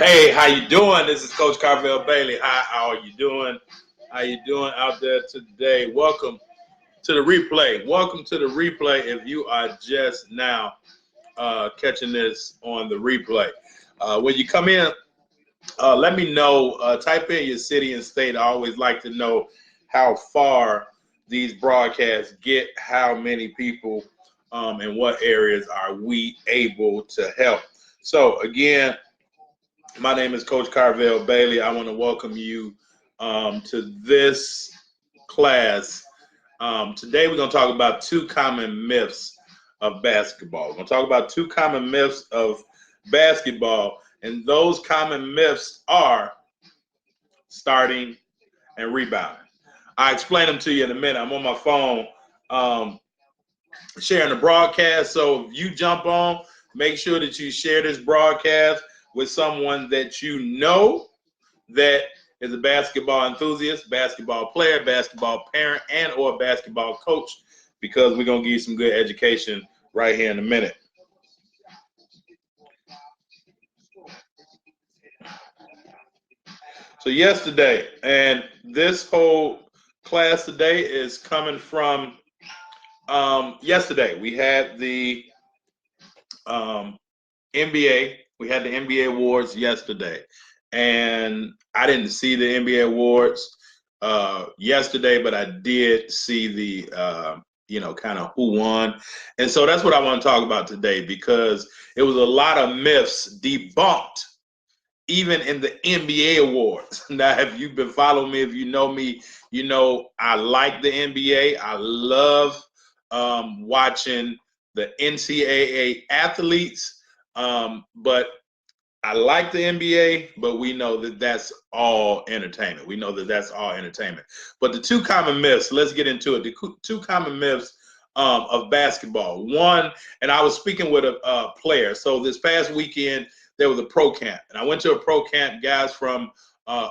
Hey, how you doing? This is Coach Carvel Bailey. How are you doing? How you doing out there today? Welcome to the replay. Welcome to the replay. If you are just now catching this on the replay, when you come in, let me know. Type in your city and state. I always like to know how far these broadcasts get, how many people, in what areas are we able to help. So again, my name is Coach Carvel Bailey. I want to welcome you to this class. Today we're going to talk about two common myths of basketball. We're going to talk about two common myths of basketball, and those common myths are starting and rebounding. I'll explain them to you in a minute. I'm on my phone sharing the broadcast, so if you jump on, make sure that you share this broadcast with someone that you know that is a basketball enthusiast, basketball player, basketball parent, and or basketball coach, because we're going to give you some good education right here in a minute. So yesterday, and this whole class today is coming from yesterday. We had the NBA. We had the NBA awards yesterday, and I didn't see the NBA awards yesterday, but I did see the kind of who won, and so that's what I want to talk about today, because it was a lot of myths debunked even in the NBA awards. Now, if you've been following me, if you know me, you know I like the NBA. I love watching the NCAA athletes, but I like the NBA, but we know that that's all entertainment. We know that that's all entertainment. But the two common myths, let's get into it. The two common myths of basketball. One, and I was speaking with a player. So this past weekend, there was a pro camp. And I went to a pro camp, guys from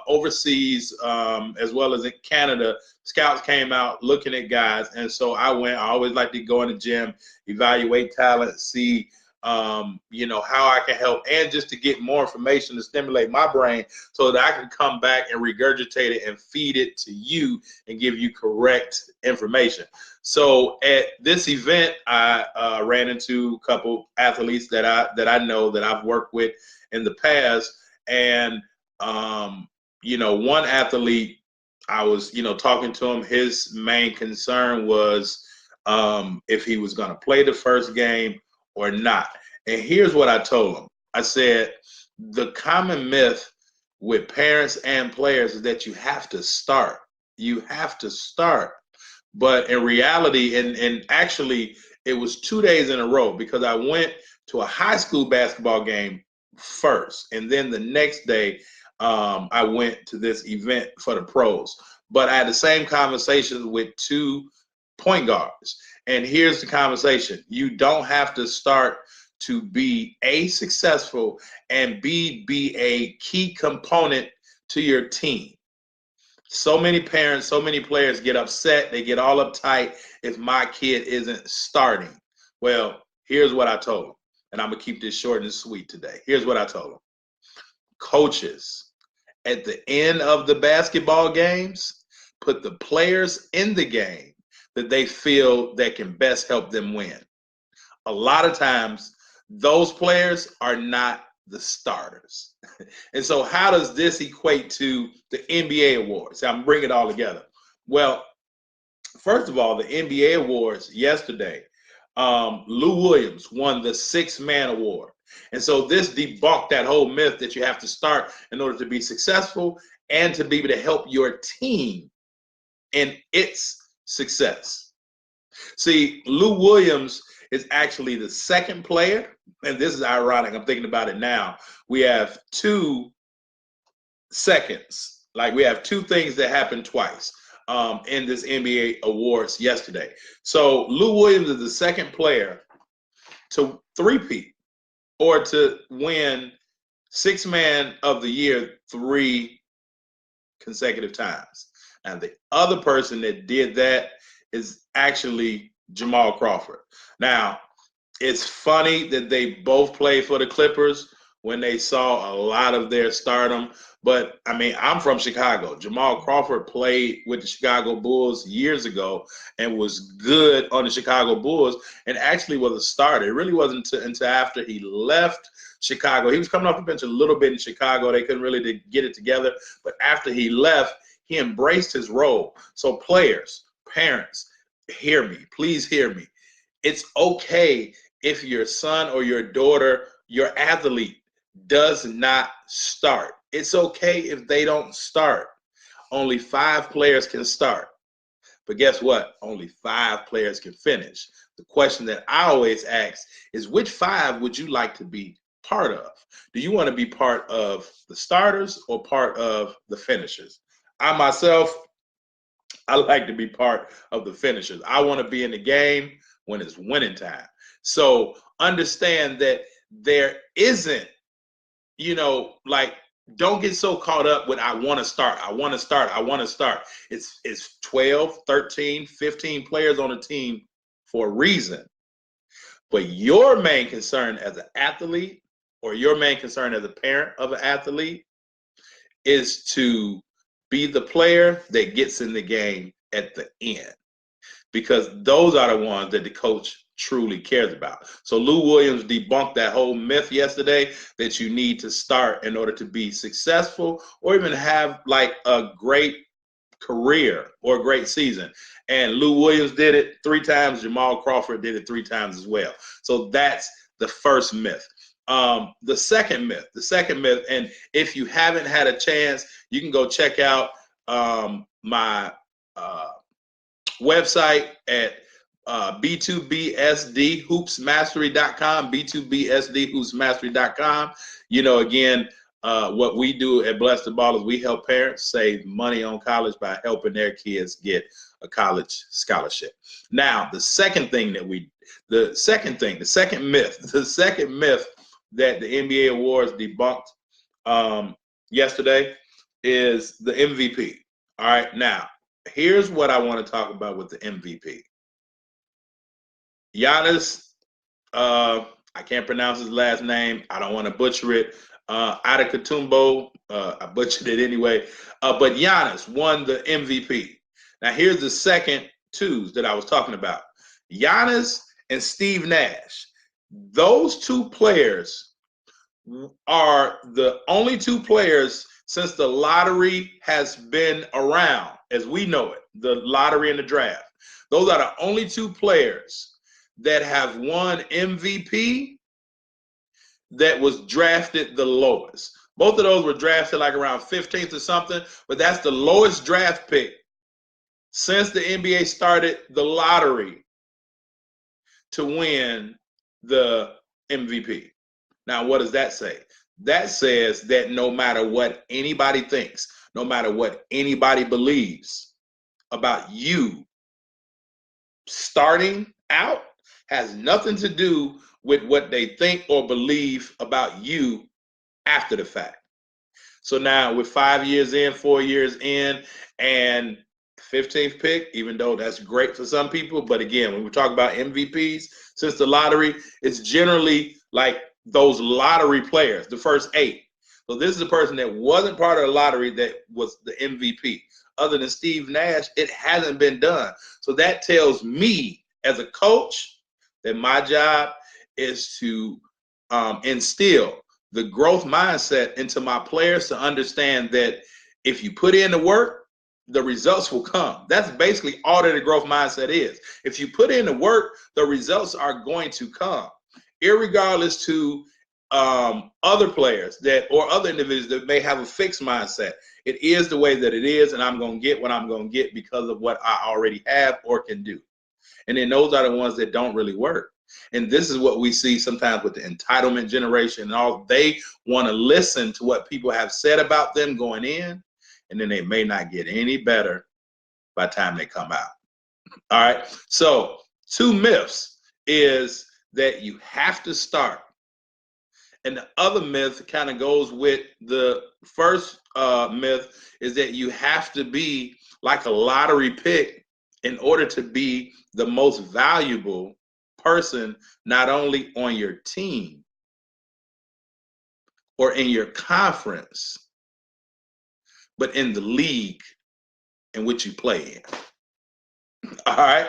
overseas, as well as in Canada. Scouts came out looking at guys. And so I went. I always like to go in the gym, evaluate talent, see how I can help, and just to get more information to stimulate my brain so that I can come back and regurgitate it and feed it to you and give you correct information. So at this event, I ran into a couple athletes that I know that I've worked with in the past, and one athlete, I was talking to him. His main concern was if he was going to play the first game or not. And here's what I told him. I said, the common myth with parents and players is that you have to start. You have to start. But in reality, and actually, it was 2 days in a row, because I went to a high school basketball game first. And then the next day, I went to this event for the pros. But I had the same conversation with two point guards. And here's the conversation. You don't have to start to be A, successful, and B, be a key component to your team. So many parents, so many players get upset. They get all uptight if my kid isn't starting. Well, here's what I told them. And I'm going to keep this short and sweet today. Here's what I told them. Coaches, at the end of the basketball games, put the players in the game that they feel that can best help them win. A lot of times, those players are not the starters. And so how does this equate to the NBA awards? I'm bringing it all together. Well, first of all, the NBA awards yesterday, Lou Williams won the six-man award. And so this debunked that whole myth that you have to start in order to be successful and to be able to help your team in its success. See, Lou Williams is actually the second player, and this is ironic. I'm thinking about it now. We have 2 seconds. Like, we have 2 things that happened twice in this NBA awards yesterday. So Lou Williams is the second player to three-peat, or to win six-man of the year 3 consecutive times. And the other person that did that is actually Jamal Crawford. Now, it's funny that they both played for the Clippers. when they saw a lot of their stardom. But I mean, I'm from Chicago. Jamal Crawford played with the Chicago Bulls years ago and was good on the Chicago Bulls and actually was a starter. It really wasn't until after he left Chicago. He was coming off the bench a little bit in Chicago. They couldn't really get it together. But after he left, he embraced his role. So players, parents, hear me. Please hear me. It's okay if your son or your daughter, your athlete, does not start. It's okay if they don't start. Only 5 players can start. But guess what? Only 5 players can finish. The question that I always ask is, which 5 would you like to be part of? Do you want to be part of the starters or part of the finishers? I myself, I like to be part of the finishers. I want to be in the game when it's winning time. So understand that there isn't, like, don't get so caught up with I want to start. I want to start. I want to start. It's 12, 13, 15 players on a team for a reason. But your main concern as an athlete or your main concern as a parent of an athlete is to be the player that gets in the game at the end, because those are the ones that the coach truly cares about. So Lou Williams debunked that whole myth yesterday that you need to start in order to be successful or even have like a great career or a great season. And Lou Williams did it 3 times. Jamal Crawford did it 3 times as well. So that's the first myth. The second myth, and if you haven't had a chance, you can go check out my website at B2BSDHoopsMastery.com, B2BSDHoopsMastery.com. Again, what we do at Bless the Ball is we help parents save money on college by helping their kids get a college scholarship. Now, the second myth that the NBA Awards debunked yesterday is the MVP. All right, now, here's what I want to talk about with the MVP. Giannis, I can't pronounce his last name. I don't want to butcher it. Adetokounmpo, I butchered it anyway. But Giannis won the MVP. Now, here's the second twos that I was talking about. Giannis and Steve Nash. Those 2 players are the only 2 players since the lottery has been around, as we know it, the lottery and the draft. Those are the only 2 players that have won MVP that was drafted the lowest. Both of those were drafted like around 15th or something, but that's the lowest draft pick since the NBA started the lottery to win the MVP. Now, what does that say? That says that no matter what anybody thinks, no matter what anybody believes about you starting out, has nothing to do with what they think or believe about you after the fact. So now with 5 years in, 4 years in, and 15th pick, even though that's great for some people, but again, when we talk about MVPs since the lottery, it's generally like those lottery players, the first 8. So this is a person that wasn't part of the lottery that was the MVP. Other than Steve Nash, it hasn't been done. So that tells me as a coach that my job is to instill the growth mindset into my players to understand that if you put in the work, the results will come. That's basically all that a growth mindset is. If you put in the work, the results are going to come, irregardless to other players or other individuals that may have a fixed mindset. It is the way that it is, and I'm going to get what I'm going to get because of what I already have or can do. And then those are the ones that don't really work. And this is what we see sometimes with the entitlement generation and all. They want to listen to what people have said about them going in, and then they may not get any better by the time they come out. All right. So 2 myths is that you have to start. And the other myth kind of goes with the first myth, is that you have to be like a lottery pick in order to be the most valuable person, not only on your team, or in your conference, but in the league in which you play in. All right.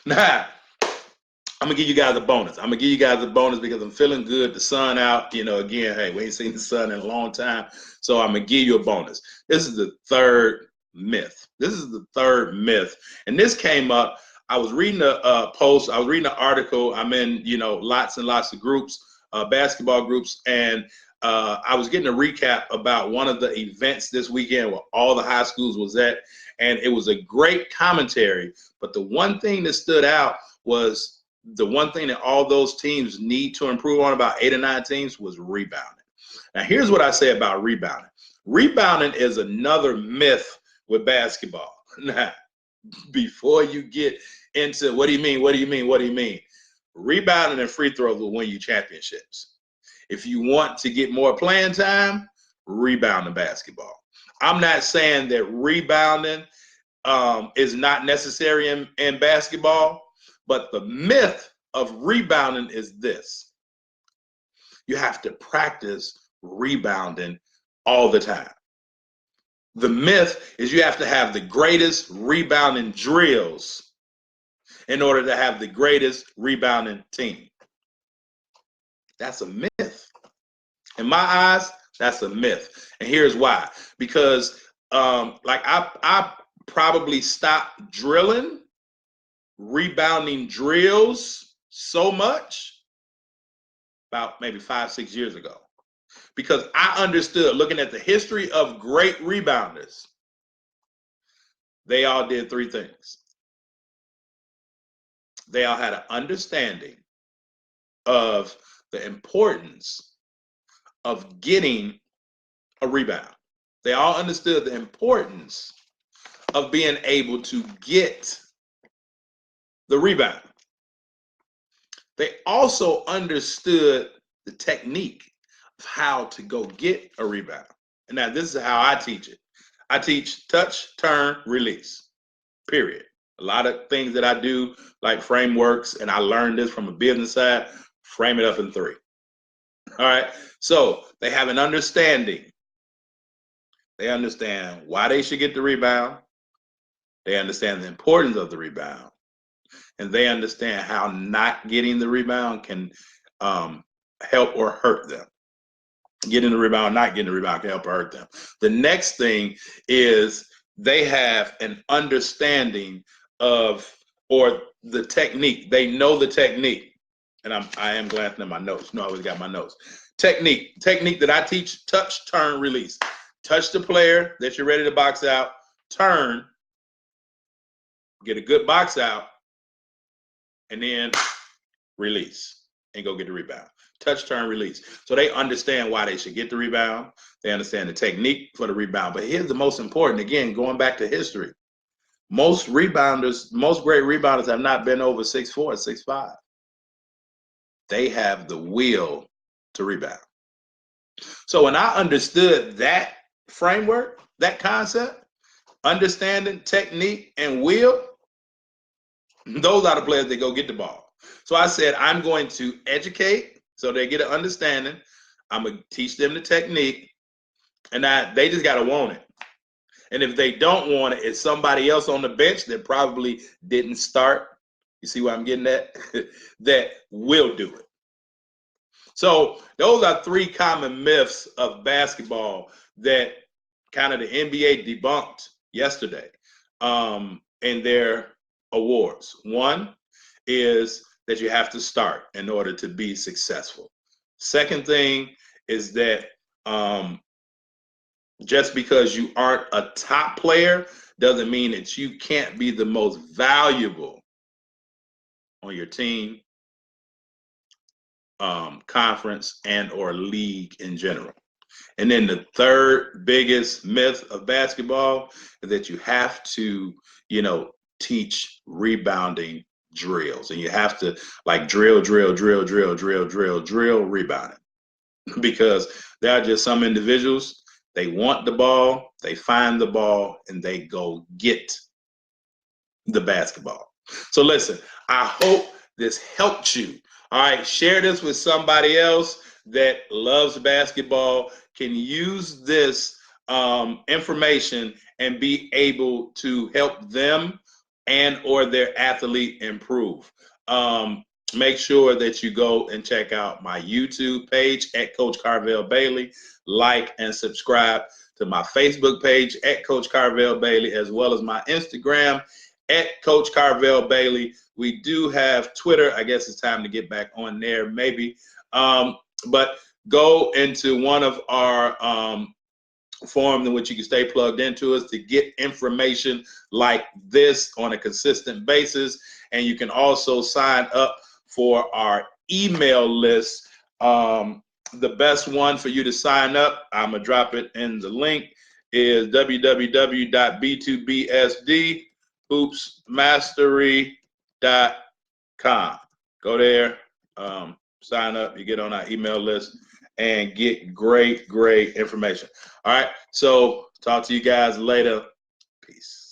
Now, I'm gonna give you guys a bonus. I'm gonna give you guys a bonus because I'm feeling good. The sun out, again, hey, we ain't seen the sun in a long time. So I'm gonna give you a bonus. This is the third myth. And this came up. I was reading a post, I was reading an article. I'm in, lots and lots of groups, basketball groups, and I was getting a recap about one of the events this weekend where all the high schools was at, and it was a great commentary. But the one thing that stood out was the one thing that all those teams need to improve on, about 8 or 9 teams, was rebounding. Now, here's what I say about rebounding. Rebounding is another myth with basketball. Now, before you get into what do you mean? Rebounding and free throws will win you championships. If you want to get more playing time, rebound in basketball. I'm not saying that rebounding is not necessary in basketball, but the myth of rebounding is this. You have to practice rebounding all the time. The myth is you have to have the greatest rebounding drills in order to have the greatest rebounding team. That's a myth. In my eyes, that's a myth. And here's why. Because I probably stopped drilling rebounding drills so much about maybe 5-6 years ago, because I understood, looking at the history of great rebounders, they all did 3 things. They all had an understanding of the importance of getting a rebound. They all understood the importance of being able to get the rebound. They also understood the technique of how to go get a rebound. And now this is how I teach it. I teach touch, turn, release, period. A lot of things that I do, like frameworks, and I learned this from a business side, frame it up in 3. All right. So they have an understanding. They understand why they should get the rebound. They understand the importance of the rebound. And they understand how not getting the rebound can help or hurt them. Getting the rebound, not getting the rebound can help or hurt them. The next thing is they have an understanding of, or the technique. They know the technique. And I am glancing at my notes. No, I always got my notes. Technique that I teach: touch, turn, release. Touch the player that you're ready to box out, turn, get a good box out, and then release and go get the rebound. Touch, turn, release. So they understand why they should get the rebound. They understand the technique for the rebound. But here's the most important, again, going back to history. Most great rebounders have not been over 6'4", 6'5". They have the will to rebound. So when I understood that framework, that concept, understanding technique and will, those are the players that go get the ball. So I said, I'm going to educate so they get an understanding. I'm going to teach them the technique, and they just got to want it. And if they don't want it, it's somebody else on the bench that probably didn't start. You see what I'm getting at? That will do it. So those are 3 common myths of basketball that kind of the NBA debunked yesterday in their awards. One is that you have to start in order to be successful. Second thing is that just because you aren't a top player doesn't mean that you can't be the most valuable on your team, conference, and or league in general. And then the third biggest myth of basketball is that you have to, teach rebounding drills, and you have to drill rebounding, because there are just some individuals, they want the ball, they find the ball, and they go get the basketball. So listen, I hope this helped you. All right, share this with somebody else that loves basketball, can use this information and be able to help them and or their athlete improve. Make sure that you go and check out my YouTube page at Coach Carvel Bailey. Like and subscribe to my Facebook page at Coach Carvel Bailey, as well as my Instagram at Coach Carvel Bailey. We do have Twitter. I guess it's time to get back on there, maybe. But go into one of our forums in which you can stay plugged into us to get information like this on a consistent basis. And you can also sign up for our email list. The best one for you to sign up, I'm going to drop it in the link, is www.b2bsdhoopsmastery.com. Go there, sign up, you get on our email list and get great information. All right, so talk to you guys later. Peace.